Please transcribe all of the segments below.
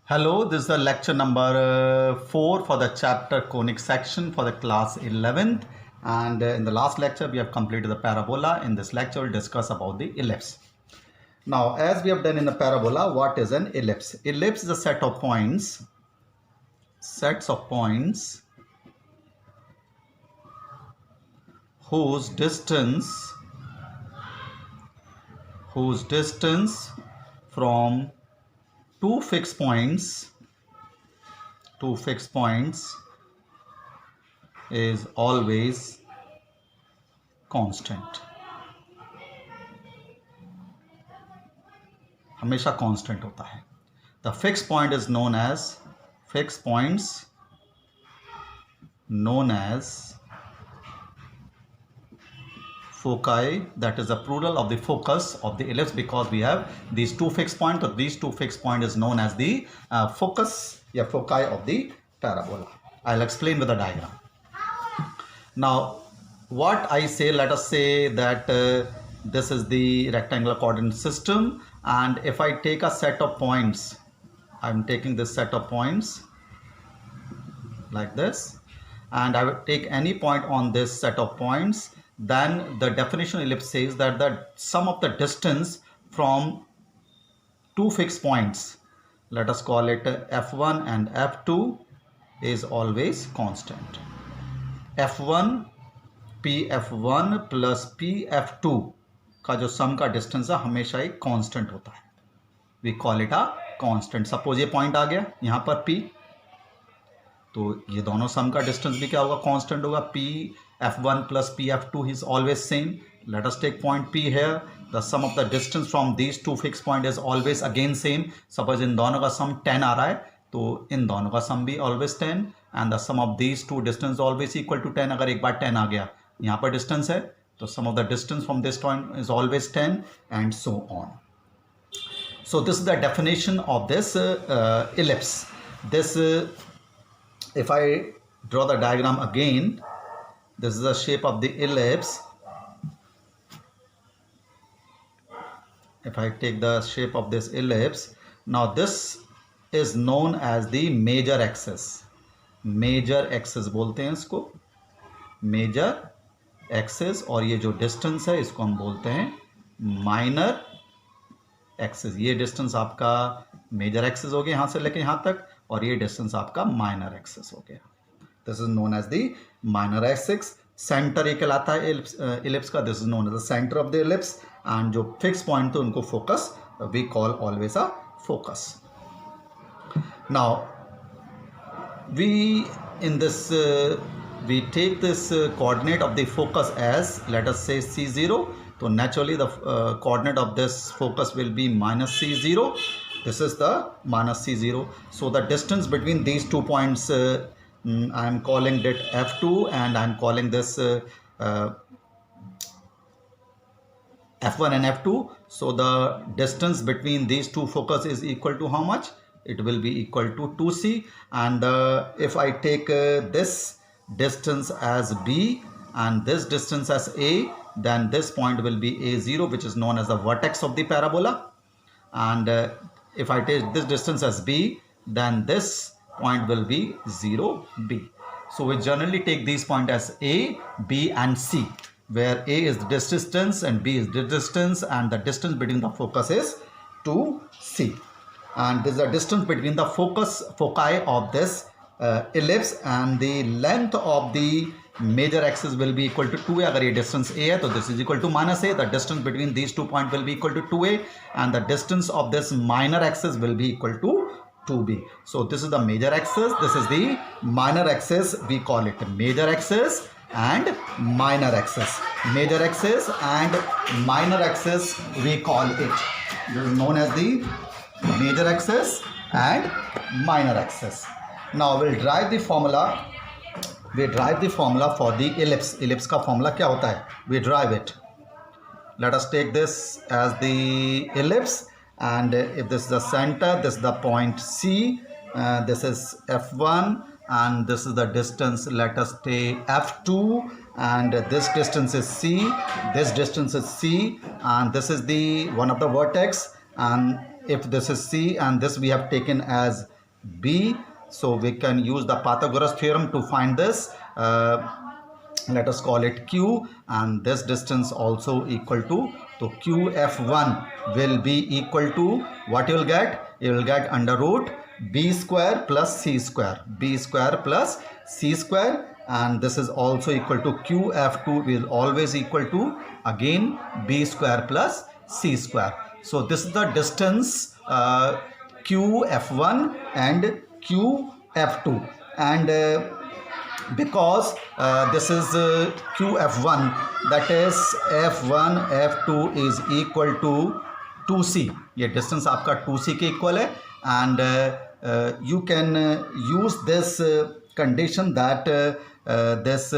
Hello, this is the lecture number 4 for the chapter conic section for the class 11th, and in the last lecture we have completed the parabola. In this lecture we'll discuss about the ellipse. Now, as we have done in the parabola, what is an ellipse? Ellipse is a sets of points whose distance from two fixed points is always constant. हमेशा constant होता है. The fixed point is known as foci. That is the plural of the focus of the ellipse, because we have these two fixed points. So these two fixed points is known as the foci of the parabola. I'll explain with the diagram. Now, what I say, let us say that this is the rectangular coordinate system, and if I take a set of points, I'm taking this set of points like this, and I will take any point on this set of points, then the definition of ellipse says that the sum of the distance from two fixed points, let us call it f1 and f2, is always constant. f1 pf1 plus pf2 का जो सम का distance है हमेशा एक constant होता है. We call it a constant. Suppose ये point आ गया यहाँ पर p, तो ये दोनों सम का डिस्टेंस भी क्या होगा? कांस्टेंट होगा. pf1 plus pf2 is always same. Let us take point p here. The sum of the distance from these two fixed point is always again same. Suppose इन दोनों का सम 10 आ रहा है, तो इन दोनों का सम भी always 10, and the sum of these two distance always equal to 10. अगर एक बार 10 आ गया, यहाँ पर डिस्टेंस है, तो sum of the distance from this point is always 10, and so on. So this is the definition of this ellipse. This if I draw the diagram again, this is the shape of the ellipse. If I take the shape of this ellipse, now this is known as the major axis. Major axis बोलते हैं इसको, major axis. और ये जो distance है इसको हम बोलते हैं minor axis. ये distance आपका major axis हो गया यहाँ से लेके यहाँ तक, और ये distance आपका minor axis हो गया. This is known as the minor axis. Center ये कहलाता है ellipse का. This is known as the center of the ellipse. And जो fixed point तो उनको focus we call always a focus. Now we in this we take this coordinate of the focus as, let us say, c0. So naturally the coordinate of this focus will be minus c0. This is the minus c0. So the distance between these 2 points, I am calling it f2, and I am calling this f1 and f2. So the distance between these two focus is equal to how much? It will be equal to 2c. And if I take this distance as b and this distance as a, then this point will be a0, which is known as the vertex of the parabola. And if I take this distance as b, then this point will be 0b. So we generally take these points as a, b and c, where a is the distance and b is the distance, and the distance between the focus is 2c. And this is the distance between the foci of this ellipse, and the length of the major axis will be equal to 2a. अगर ये distance a है तो this is equal to minus a. The distance between these 2 points will be equal to 2a, and the distance of this minor axis will be equal to 2b. So this is the major axis, this is the minor axis. We call it major axis and minor axis. Major axis and minor axis we call it. This is known as the major axis and minor axis. Now we'll derive the formula. We derive the formula for the ellipse. Ellipse का formula क्या होता है? We derive it. Let us take this as the ellipse, and if this is the center, this is the point C, this is f1, and this is the distance, let us take f2, and this distance is c, this distance is c, and this is the one of the vertex, and if this is c and this we have taken as B. So we can use the Pythagoras theorem to find this. Let us call it Q, and this distance also equal to, so QF1 will be equal to what you will get? You will get under root B square plus C square, B square plus C square, and this is also equal to QF2 will always equal to again B square plus C square. So this is the distance QF1 and QF2, and because this is QF1, that is F1 F2 is equal to 2C. ये distance आपका 2C के equal है, and you can use this condition that this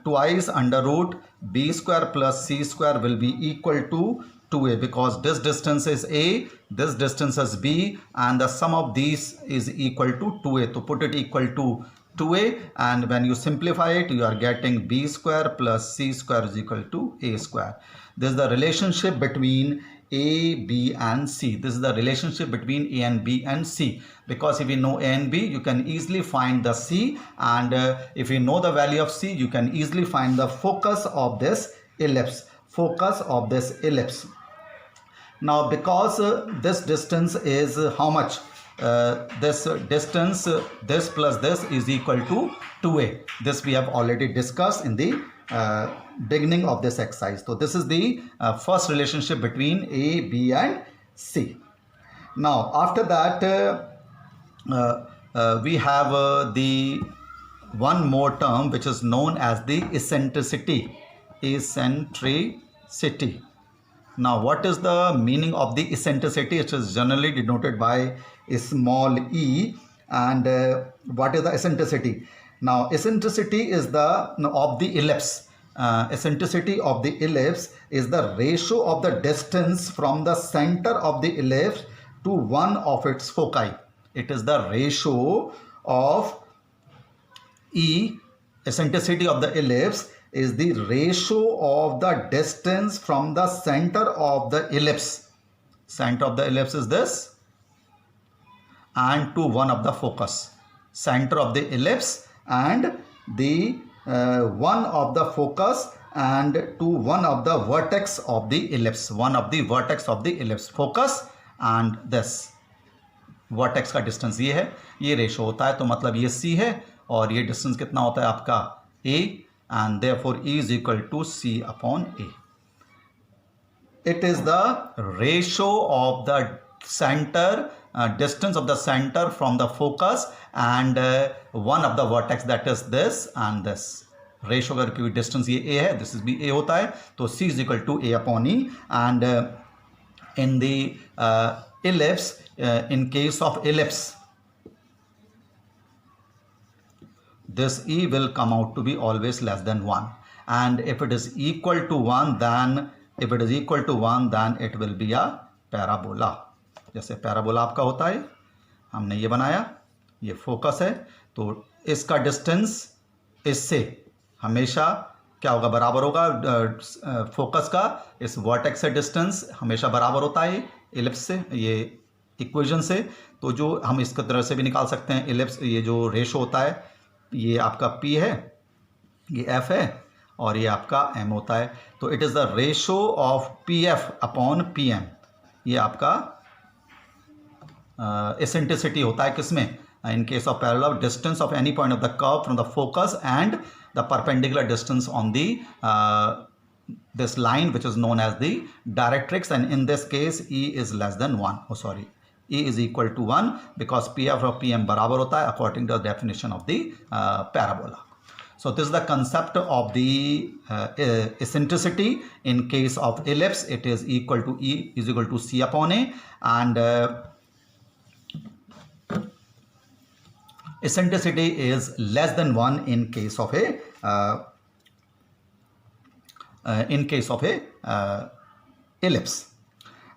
twice under root B square plus C square will be equal to 2A, because this distance is A, this distance is B, and the sum of these is equal to 2A. To put it equal to 2A, and when you simplify it, you are getting B square plus C square is equal to A square. This is the relationship between A, B and C. This is the relationship between A and B and C, because if you know A and B, you can easily find the C, and if you know the value of C, you can easily find the focus of this ellipse. Focus of this ellipse. Now because this distance is how much? This distance, this plus this is equal to 2A. This we have already discussed in the beginning of this exercise. So this is the first relationship between A, B and C. Now after that we have the one more term which is known as the eccentricity. Eccentricity. Now what is the meaning of the eccentricity? It is generally denoted by a small e, and what is the eccentricity? Now eccentricity is the of the ellipse. Eccentricity of the ellipse is the ratio of the distance from the center of the ellipse to one of its foci. It is the ratio of E, eccentricity of the ellipse is the ratio of the distance from the center of the ellipse. Center of the ellipse is this, and to one of the focus. Center of the ellipse and the one of the focus and to one of the vertex of the ellipse. One of the vertex of the ellipse. Focus and this vertex का distance ये है, ये ratio होता है, तो मतलब ये C है और ये डिस्टेंस कितना होता है आपका A, and therefore E is equal to C upon A. It is the ratio of the center, distance of the center from the focus and one of the vertex, that is this and this. Ratio अगर क्योंकि distance ये A है, this is भी A होता है, तो C is equal to A upon E. And in the ellipse, in case of ellipse, this E will come out to be always less than 1, and if it is equal to 1, then if it is equal to 1, then it will be a parabola. जैसे parabola आपका होता है, हमने ये बनाया, ये focus है, तो इसका डिस्टेंस इससे हमेशा क्या होगा, बराबर होगा, फोकस का इस वर्टेक्स से डिस्टेंस हमेशा बराबर होता है इलिप्स से, ये इक्वेशन से. तो जो हम इसके तरह से भी निकाल सकते हैं, इलिप्स ये जो रेशो होता है, ये आपका P है, ये F है और ये आपका M होता है, तो it is the ratio of PF upon PM. ये आपका एसेंट्रिसिटी होता है किसमें, in case of parallel, distance of any point of the curve from the focus and the perpendicular distance on the this line which is known as the directrix, and in this case E is less than 1. Oh sorry, E is equal to 1 because PF और PM बराबर होता है according to the definition of the parabola. So this is the concept of the eccentricity. In case of ellipse, it is equal to E is equal to C upon A, and eccentricity is less than 1 in case of a ellipse.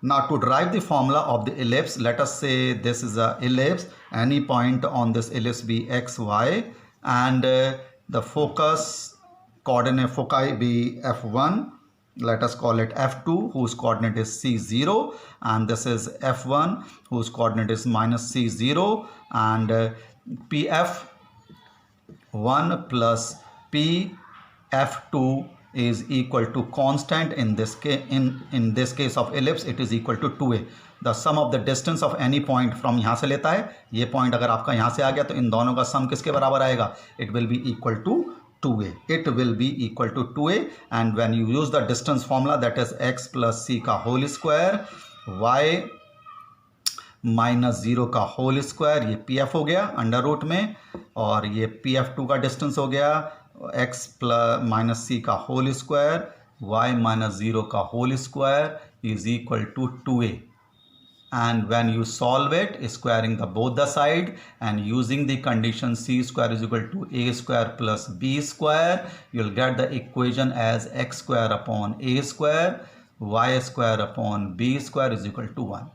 Now to derive the formula of the ellipse, let us say this is a ellipse, any point on this ellipse be x, y, and the focus coordinate foci be f1, let us call it F2 whose coordinate is C0, and this is F1 whose coordinate is minus C0, and PF1 plus PF2 is equal to constant. In this case, in this case of ellipse it is equal to 2a. The sum of the distance of any point from यहाँ से लेता है, ये point अगर आपका यहाँ से आ गया तो इन दोनों का सम किसके बराबर आएगा? It will be equal to 2a. It will be equal to 2a, and when you use the distance formula, that is x plus c का whole square, y माइनस 0 का होल स्क्वायर, ये pf हो गया under root में, और ये pf2 का distance हो गया x प्लस माइनस सी का होल स्क्वायर, y माइनस 0 का whole square is equal to 2a. And when you solve it, squaring both the side and using the condition c square is equal to a square plus b square, you'll get the equation as x square upon a square, y square upon b square is equal to 1.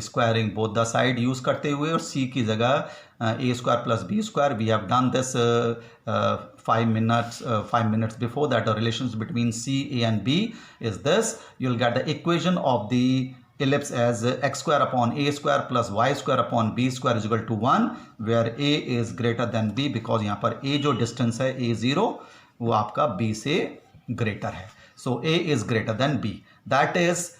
Squaring both the side use करते हुए और c की जगह a square plus b square, we have done this 5 minutes before that. The relations between c, a and b is this. You'll get the equation of the ellipse as x square upon a square plus y square upon b square is equal to 1, where a is greater than b, because यहाँ पर a जो distance है a0 वो आपका b से greater है. So a is greater than b. That is,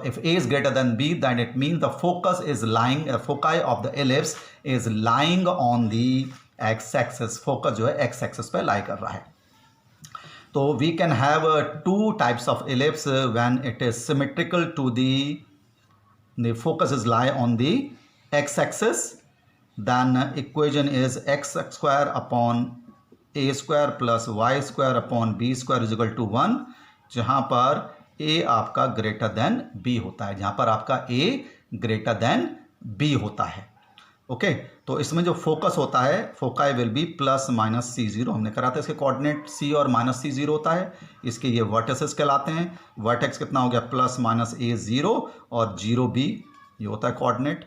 if a is greater than b, then it means the focus is lying, foci of the ellipse is lying on the x-axis. Focus जो है x-axis पे lie कर रहा है. So we can have two types of ellipse when it is symmetrical to the focus is lie on the x-axis. Then equation is x square upon a square plus y square upon b square is equal to 1, जहाँ पर a आपका greater than b होता है, जहाँ पर आपका a greater than b होता है. ओके, तो इसमें जो फोकस होता है, foci will be plus minus C0. हमने करा था इसके कोऑर्डिनेट c और माइनस C0 होता है, इसके ये वर्टेक्सेस कहलाते हैं. वर्टेक्स कितना हो गया? प्लस माइनस A0 और 0b, ये होता है कोऑर्डिनेट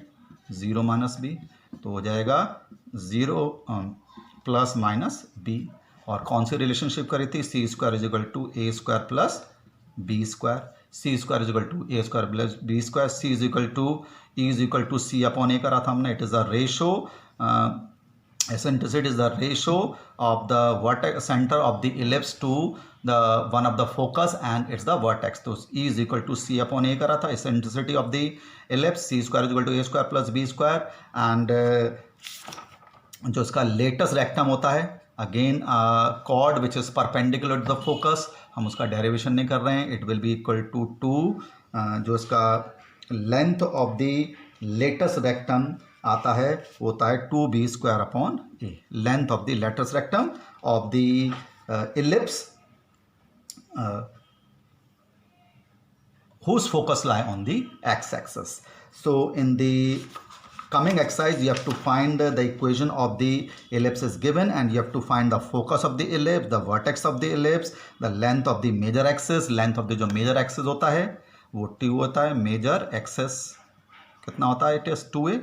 0 माइनस b, तो हो जाएगा 0 प्लस माइनस b. और कौन सी रिलेशनशिप करी थी? c square is equal to a square plus b square. c square is equal to a square plus b square. c is equal to E is equal to c upon a करा था हमने. It is the ratio, eccentricity is the ratio of the vertex center of the ellipse to the one of the focus and it's the vertex. तो E is equal to c upon a करा था. Eccentricity of the ellipse c square is equal to a square plus b square, and जो इसका latest rectum होता है, again chord which is perpendicular to the focus, हम उसका derivation नहीं कर रहे हैं. It will be equal to 2, जो इसका length of the latus rectum आता है वो होता है 2b square upon a. Length of the latus rectum of the ellipse whose focus lie on the x-axis. So in the coming exercise you have to find the equation of the ellipse is given and you have to find the focus of the ellipse, the vertex of the ellipse, the length of the major axis. length of the जो major axis होता है वो 2 होता है. Major access कितना होता है? It is 2a.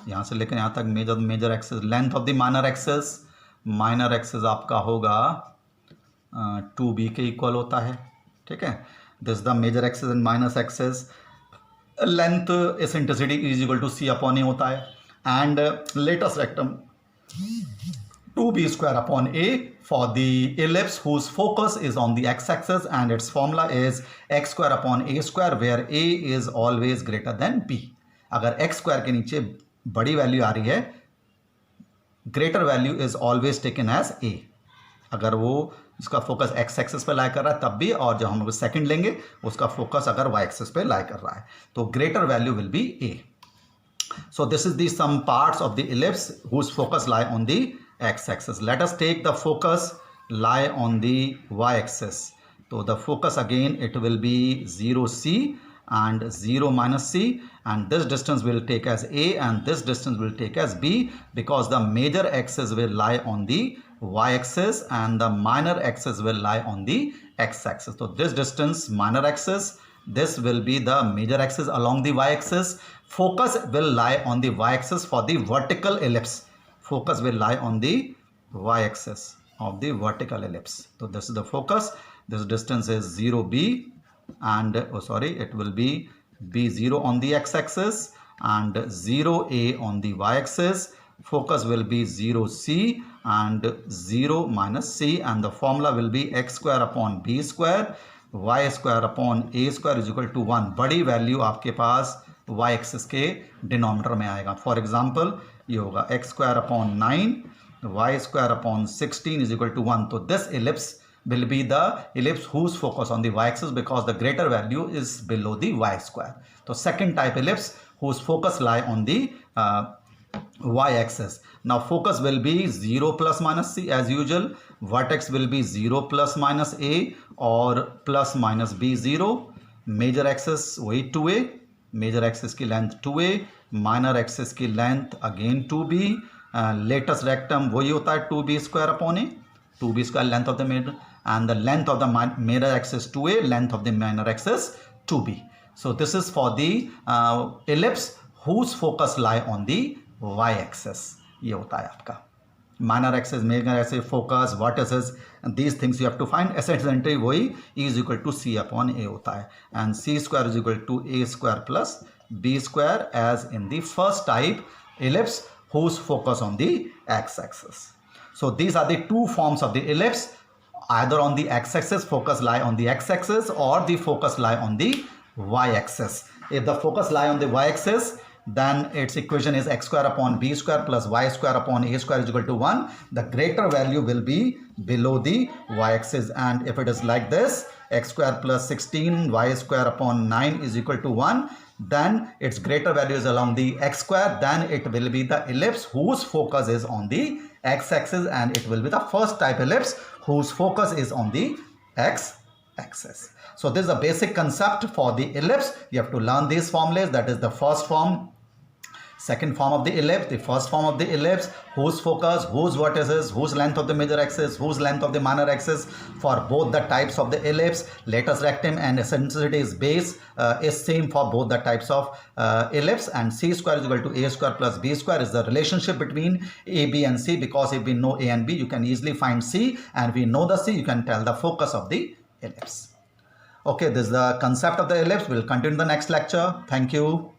यहाँ से लेकर यहाँ तक major axis. Length of the minor axis, minor axis आपका होगा 2b के इक्वल होता है. ठीक है, this the major axis and minor axis. Length eccentricity is equal to c upon a होता है. And latus rectum 2b square upon a for the ellipse whose focus is on the x-axis and its formula is x square upon a square where a is always greater than b. अगर x square के नीचे बड़ी value आ रही है, greater value is always taken as a. अगर वो इसका focus x axis पे लाई कर रहा है तब भी, और जब हम सेकंड लेंगे उसका फोकस अगर y एक्सिस पे लाई कर रहा है तो greater value will be a. So this is the some parts of the ellipse whose focus lie on the x-axis. Let us take the focus lie on the y-axis. So the focus again it will be 0c and 0 minus c, and this distance will take as a and this distance will take as b, because the major axis will lie on the y-axis and the minor axis will lie on the x-axis. So this distance minor axis, this will be the major axis along the y-axis. Focus will lie on the y-axis for the vertical ellipse. Focus will lie on the y-axis of the vertical ellipse. So this is the focus This distance is 0b, and it will be b0 on the x-axis and 0a on the y-axis. Focus will be 0c and 0 minus c, and the formula will be x square upon b square y square upon a square is equal to 1. बड़ी value आपके पास y axis के denominator में आएगा. For example ये होगा x square upon 9 y square upon 16 is equal to 1. तो this ellipse will be the ellipse whose focus on the y-axis because the greater value is below the y square. So second type ellipse whose focus lie on the y-axis. Now focus will be 0 plus minus c as usual. Vertex will be 0 plus minus a or plus minus b 0. Major axis वही 2a. Major axis की length 2a. Minor axis की length again 2b. Latest rectum वही होता है 2b square upon a. 2b square length of the major, and the length of the major axis 2a, length of the minor axis 2b. So this is for the ellipse whose focus lie on the y-axis. ये होता है आपका minor axis, major axis, focus, vertices, and these things you have to find. Eccentricity वही E is equal to c upon a होता है, and c square is equal to a square plus b square as in the first type ellipse whose focus on the x-axis. So these are the two forms of the ellipse. Either on the x-axis, focus lie on the x-axis, or the focus lie on the y-axis. If the focus lie on the y-axis, then its equation is x square upon b square plus y square upon a square is equal to 1. The greater value will be below the y-axis. And if it is like this, x square plus 16 y square upon 9 is equal to 1, then its greater value is along the x square. Then it will be the ellipse whose focus is on the x-axis, and it will be the first type ellipse whose focus is on the x-axis. So this is a basic concept for the ellipse. You have to learn these formulas. That is the first form, second form of the ellipse, the first form of the ellipse, whose focus, whose vertices, whose length of the major axis, whose length of the minor axis. For both the types of the ellipse, latus rectum and eccentricity is base is same for both the types of ellipse, and c square is equal to a square plus b square is the relationship between a, b and c, because if we know a and b, you can easily find c, and we know the c, you can tell the focus of the ellipse. Okay, this is the concept of the ellipse. We'll continue in the next lecture. Thank you.